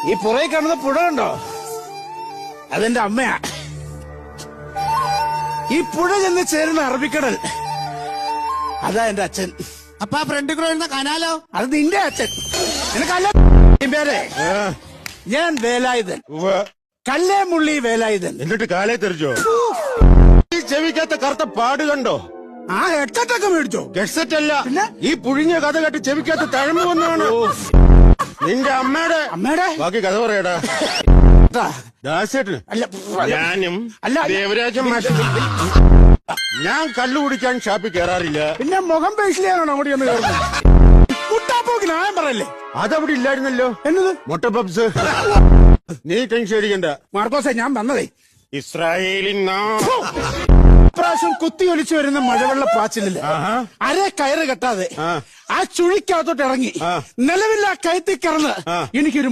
ഈ പുറകെ കാണുന്ന പുഴ കണ്ടോ? അതെന്റെ അമ്മയാ. ഈ പുഴ ചെന്ന് ചേരുന്ന അറബിക്കടൽ, അതാ എന്റെ അച്ഛൻ. അപ്പൊ ആ ഫ്രണ്ട് കൂടെ വരുന്ന കനാലോ? അത് നിന്റെ അച്ഛൻ. നിനക്കല്ല പേരെ. ഞാൻ വേലായുധൻ, കല്ലേമുള്ളി വേലായുധൻ. എന്നിട്ട് കാലേ തെറിച്ചോ? ഈ ചെവിക്കകത്ത കറുത്ത പാട് കണ്ടോ? ആ ഹെഡ്സെറ്റൊക്കെ മേടിച്ചോ? ഹെഡ്സെറ്റ് അല്ല, ഈ പുഴിഞ്ഞ കഥ കേട്ട് ചെവിക്കകത്ത് തഴമ്പ് വന്നാണ്. നിന്റെ അമ്മയുടെ ബാക്കി കഥ പറയടാ. ദാസേട്ടന് അല്ല, ഞാനും അല്ല, ദേവരാജൻ മാഷും ഞാൻ കള്ളു കുടിക്കാൻ ഷാപ്പിൽ കയറാറില്ല. പിന്നെ മുഖം പേശിലാണോ അങ്ങോട്ട് ചെന്ന് കയറുന്നത്? കുട്ടാപ്പോക്ക് ന്യായം പറയല്ലേ? അതവിടെ ഇല്ലായിരുന്നല്ലോ. എന്നത്? മുട്ട പപ്സ്. നീ ടെൻഷൻ അടിക്കണ്ട മാർക്കോസെ, ഞാൻ വന്നതേ ഇസ്രായേലിൻ പ്രാവശ്യം കുത്തിയൊലിച്ചു വരുന്ന മഴവെള്ള പാച്ചിലില് അര കയറ് കെട്ടാതെ ആ ചുഴിക്കകത്തോട്ട് ഇറങ്ങി നിലവില്ല കയത്തി കിടന്ന് എനിക്കൊരു